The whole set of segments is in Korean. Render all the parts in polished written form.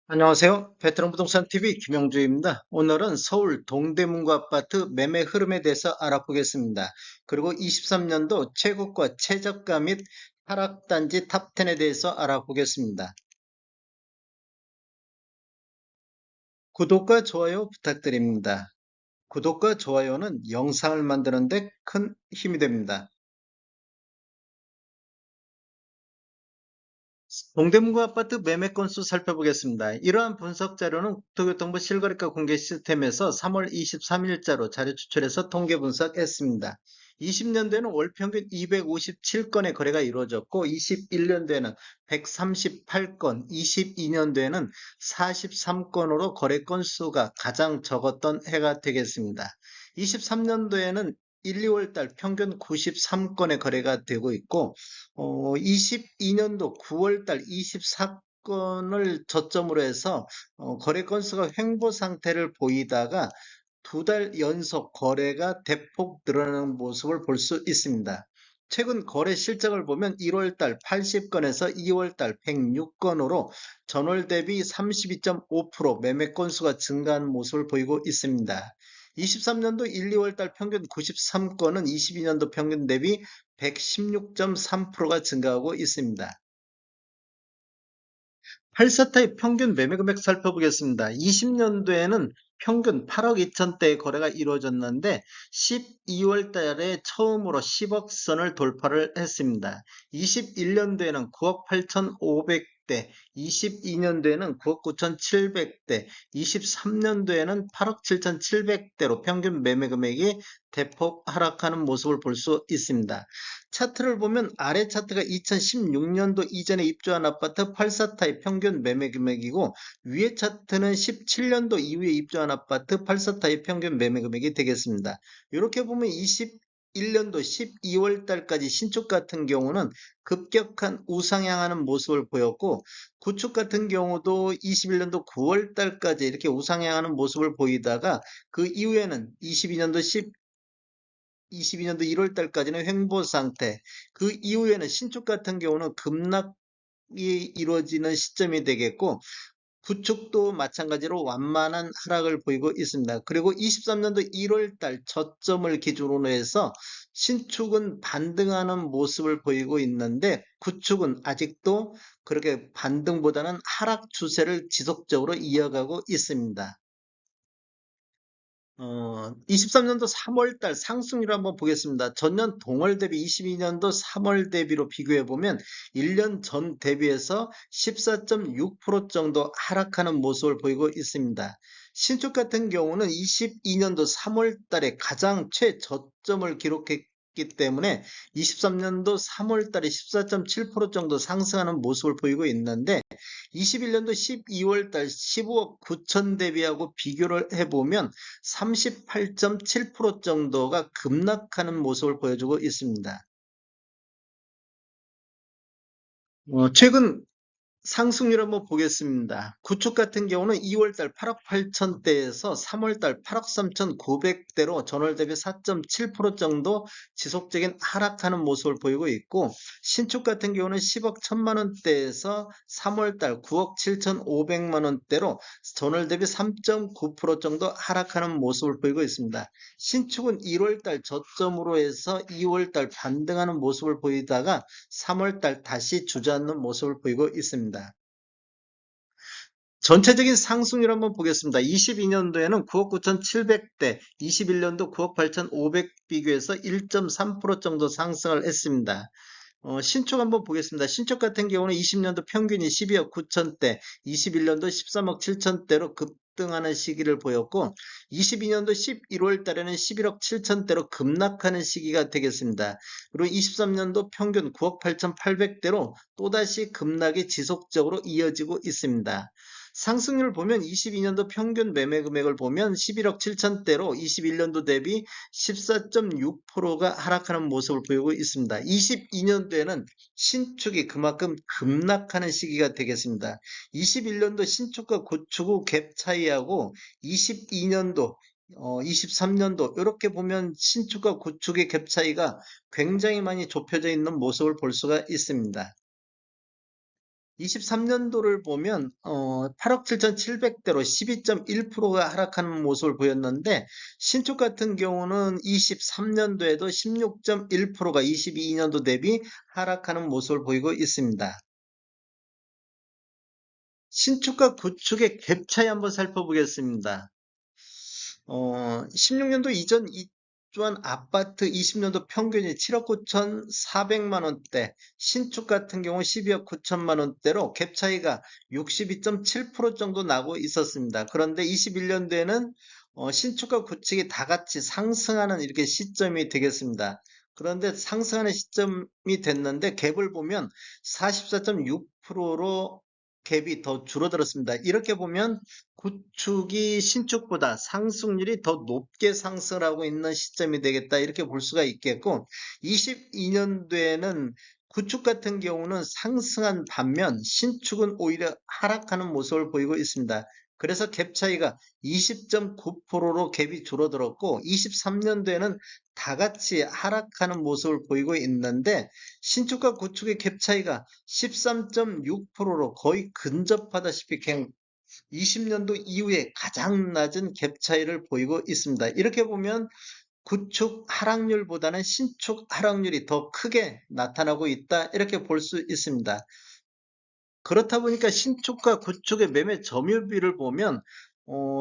안녕하세요. 베테랑 부동산 TV 김영주입니다. 오늘은 서울 동대문구 아파트 매매 흐름에 대해서 알아보겠습니다. 그리고 23년도 최고가 최저가 및 하락단지 탑10에 대해서 알아보겠습니다. 구독과 좋아요 부탁드립니다. 구독과 좋아요는 영상을 만드는 데 큰 힘이 됩니다. 동대문구 아파트 매매 건수 살펴보겠습니다. 이러한 분석 자료는 국토교통부 실거래가 공개 시스템에서 3월 23일자로 자료 추출해서 통계 분석했습니다. 20년도에는 월 평균 257건의 거래가 이루어졌고 21년도에는 138건, 22년도에는 43건으로 거래 건수가 가장 적었던 해가 되겠습니다. 23년도에는 1, 2월 달 평균 93건의 거래가 되고 있고 22년도 9월 달 24건을 저점으로 해서 거래 건수가 횡보 상태를 보이다가 2달 연속 거래가 대폭 늘어나는 모습을 볼 수 있습니다. 최근 거래 실적을 보면 1월 달 80건에서 2월 달 106건으로 전월 대비 32.5% 매매 건수가 증가한 모습을 보이고 있습니다. 23년도 1, 2월 달 평균 93건은 22년도 평균 대비 116.3%가 증가하고 있습니다. 84타입 평균 매매 금액 살펴보겠습니다. 20년도에는 평균 8억 2천대의 거래가 이루어졌는데 12월 달에 처음으로 10억 선을 돌파를 했습니다. 21년도에는 9억 8,500대, 22년도에는 9억 9,700대, 23년도에는 8억 7,700대로 평균 매매 금액이 대폭 하락하는 모습을 볼 수 있습니다. 차트를 보면 아래 차트가 2016년도 이전에 입주한 아파트 84타입 평균 매매 금액이고 위에 차트는 17년도 이후에 입주한 아파트 84타입 평균 매매 금액이 되겠습니다. 이렇게 보면 21년도 12월 달까지 신축 같은 경우는 급격한 우상향하는 모습을 보였고 구축 같은 경우도 21년도 9월 달까지 이렇게 우상향하는 모습을 보이다가 그 이후에는 22년도 1월 달까지는 횡보 상태, 그 이후에는 신축 같은 경우는 급락이 이루어지는 시점이 되겠고, 구축도 마찬가지로 완만한 하락을 보이고 있습니다. 그리고 23년도 1월 달 저점을 기준으로 해서 신축은 반등하는 모습을 보이고 있는데, 구축은 아직도 그렇게 반등보다는 하락 추세를 지속적으로 이어가고 있습니다. 23년도 3월달 상승률 한번 보겠습니다. 전년 동월 대비 22년도 3월 대비로 비교해 보면 1년 전 대비해서 14.6% 정도 하락하는 모습을 보이고 있습니다. 신축 같은 경우는 22년도 3월 달에 가장 최저점을 기록했기 때문에 23년도 3월 달에 14.7% 정도 상승하는 모습을 보이고 있는데 21년도 12월 달 15억 9천 대비하고 비교를 해보면 38.7% 정도가 급락하는 모습을 보여주고 있습니다. 최근 상승률 한번 보겠습니다. 구축 같은 경우는 2월달 8억 8천대에서 3월달 8억 3,900대로 전월 대비 4.7% 정도 지속적인 하락하는 모습을 보이고 있고 신축 같은 경우는 10억 1천만 원대에서 3월달 9억 7,500만 원대로 전월 대비 3.9% 정도 하락하는 모습을 보이고 있습니다. 신축은 1월달 저점으로 해서 2월달 반등하는 모습을 보이다가 3월달 다시 주저앉는 모습을 보이고 있습니다. 전체적인 상승률 한번 보겠습니다. 22년도에는 9억 9,700대, 21년도 9억 8,500 비교해서 1.3% 정도 상승을 했습니다. 신축 한번 보겠습니다. 신축 같은 경우는 20년도 평균이 12억 9천대, 21년도 13억 7천대로 급등하는 시기를 보였고 22년도 11월 달에는 11억 7천대로 급락하는 시기가 되겠습니다. 그리고 23년도 평균 9억 8,800대로 또다시 급락이 지속적으로 이어지고 있습니다. 상승률 보면 22년도 평균 매매 금액을 보면 11억 7천대로 21년도 대비 14.6%가 하락하는 모습을 보이고 있습니다. 22년도에는 신축이 그만큼 급락하는 시기가 되겠습니다. 21년도 신축과 구축 후 갭 차이하고 22년도 23년도 이렇게 보면 신축과 구축의 갭 차이가 굉장히 많이 좁혀져 있는 모습을 볼 수가 있습니다. 23년도를 보면 8억 7,700대로 12.1%가 하락하는 모습을 보였는데 신축 같은 경우는 23년도에도 16.1%가 22년도 대비 하락하는 모습을 보이고 있습니다. 신축과 구축의 갭 차이 한번 살펴보겠습니다. 16년도 이전 입주한 아파트 20년도 평균이 7억 9,400만 원대, 신축 같은 경우 12억 9천만 원대로 갭 차이가 62.7% 정도 나고 있었습니다. 그런데 21년도에는 신축과 구축이 다 같이 상승하는 이렇게 시점이 되겠습니다. 그런데 상승하는 시점이 됐는데 갭을 보면 44.6%로 갭이 더 줄어들었습니다. 이렇게 보면 구축이 신축보다 상승률이 더 높게 상승하고 있는 시점이 되겠다 이렇게 볼 수가 있겠고 22년도에는 구축 같은 경우는 상승한 반면 신축은 오히려 하락하는 모습을 보이고 있습니다. 그래서 갭 차이가 20.9%로 갭이 줄어들었고 23년도에는 다 같이 하락하는 모습을 보이고 있는데 신축과 구축의 갭 차이가 13.6%로 거의 근접하다시피 20년도 이후에 가장 낮은 갭 차이를 보이고 있습니다. 이렇게 보면 구축 하락률보다는 신축 하락률이 더 크게 나타나고 있다 이렇게 볼 수 있습니다. 그렇다 보니까 신축과 구축의 매매 점유율비를 보면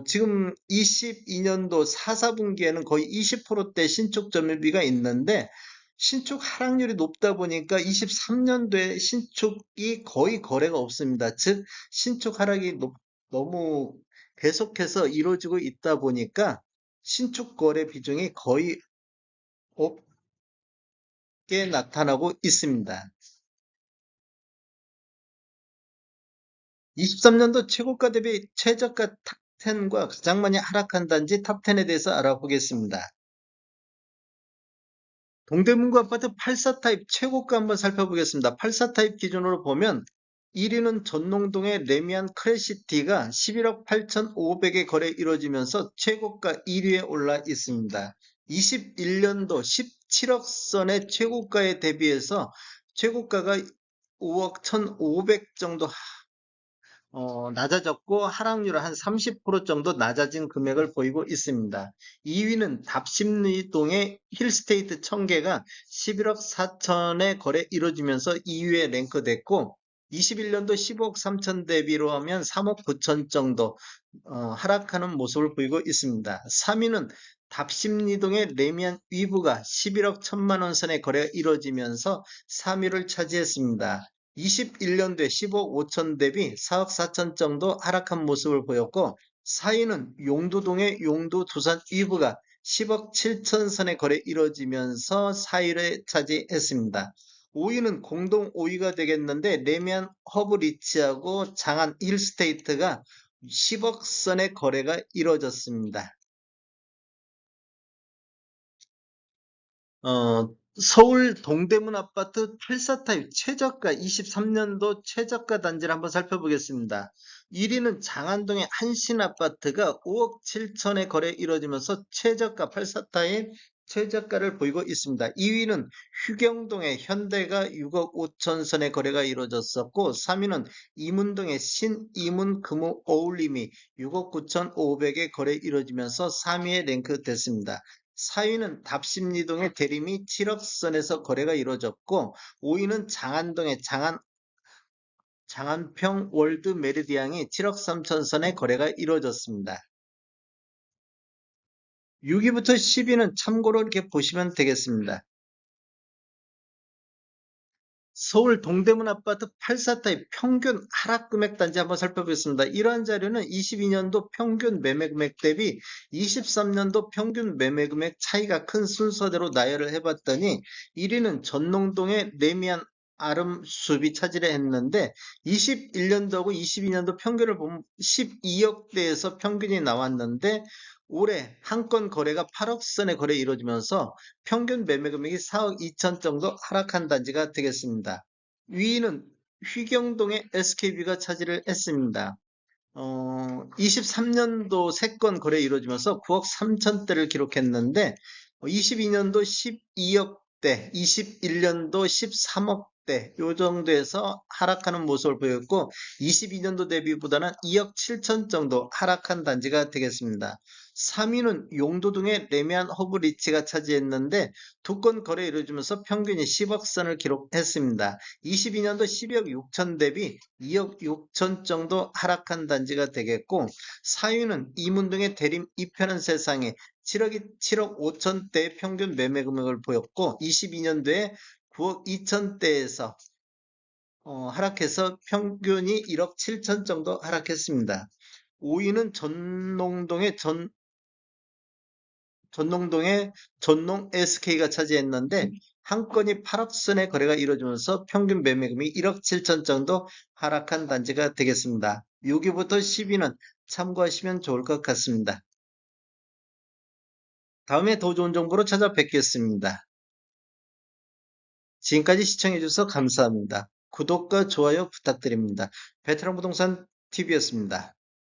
지금 22년도 4, 4분기에는 거의 20%대 신축 점유율비가 있는데 신축 하락률이 높다 보니까 23년도에 신축이 거의 거래가 없습니다. 즉 신축 하락이 너무 계속해서 이루어지고 있다 보니까 신축 거래 비중이 거의 없게 나타나고 있습니다. 23년도 최고가 대비 최저가 탑10과 가장 많이 하락한 단지 탑10에 대해서 알아보겠습니다. 동대문구 아파트 84 타입 최고가 한번 살펴보겠습니다. 84 타입 기준으로 보면 1위는 전농동의 레미안 크래시티가 11억 8,500에 거래 이루어지면서 최고가 1위에 올라 있습니다. 21년도 17억 선의 최고가에 대비해서 최고가가 5억 1,500 정도 낮아졌고 하락률은 한 30% 정도 낮아진 금액을 보이고 있습니다. 2위는 답심리동의 힐스테이트 1000개가 11억 4천에 거래 이루어지면서 2위에 랭크됐고 21년도 15억 3천 대비로 하면 3억 9천 정도 하락하는 모습을 보이고 있습니다. 3위는 답심리동의 레미안 위브가 11억 1천만 원 선에 거래가 이루어지면서 3위를 차지했습니다. 21년도에 15억 5천 대비 4억 4천 정도 하락한 모습을 보였고 4위는 용두동의 용두 두산 위브가 10억 7천 선의 거래 이루어지면서 4위를 차지했습니다. 5위는 공동 5위가 되겠는데 레미안 허브 리치하고 장안 힐스테이트가 10억 선의 거래가 이루어졌습니다. 서울 동대문 아파트 84타입 최저가 23년도 최저가 단지를 한번 살펴보겠습니다. 1위는 장안동의 한신 아파트가 5억 7천에 거래 이루어지면서 최저가 84타입 최저가를 보이고 있습니다. 2위는 휴경동의 현대가 6억 5천 선의 거래가 이루어졌었고 3위는 이문동의 신이문 금호 어울림이 6억 9천 5백에 거래 이루어지면서 3위에 랭크됐습니다. 4위는 답심리동의 대림이 7억 선에서 거래가 이루어졌고 5위는 장안동의 장안평 월드 메리디앙이 7억 3천 선에 거래가 이루어졌습니다. 6위부터 10위는 참고로 이렇게 보시면 되겠습니다. 서울 동대문 아파트 84타입 평균 하락 금액 단지 한번 살펴보겠습니다. 이러한 자료는 22년도 평균 매매 금액 대비 23년도 평균 매매 금액 차이가 큰 순서대로 나열을 해봤더니 1위는 전농동의 레미안 아름숲이 차지를 했는데 21년도하고 22년도 평균을 보면 12억대에서 평균이 나왔는데 올해 한 건 거래가 8억 선의 거래 이루어지면서 평균 매매 금액이 4억 2천 정도 하락한 단지가 되겠습니다. 위는 휘경동의 SKB가 차지를 했습니다. 23년도 3건 거래 이루어지면서 9억 3천대를 기록했는데 22년도 12억대, 21년도 대, 요 정도에서 하락하는 모습을 보였고, 22년도 대비보다는 2억 7천 정도 하락한 단지가 되겠습니다. 3위는 용도동의 레미안 허브 리치가 차지했는데, 두 건 거래 이루어지면서 평균이 10억 선을 기록했습니다. 22년도 12억 6천 대비 2억 6천 정도 하락한 단지가 되겠고, 4위는 이문동의 대림 이편한 세상에 7억 5천대의 평균 매매 금액을 보였고, 22년도에 9억 2천대에서 하락해서 평균이 1억 7천 정도 하락했습니다. 5위는 전농동의 전농 SK가 차지했는데, 한 건이 8억 선의 거래가 이루어지면서 평균 매매금이 1억 7천 정도 하락한 단지가 되겠습니다. 6위부터 10위는 참고하시면 좋을 것 같습니다. 다음에 더 좋은 정보로 찾아뵙겠습니다. 지금까지 시청해주셔서 감사합니다. 구독과 좋아요 부탁드립니다. 베테랑 부동산 TV였습니다.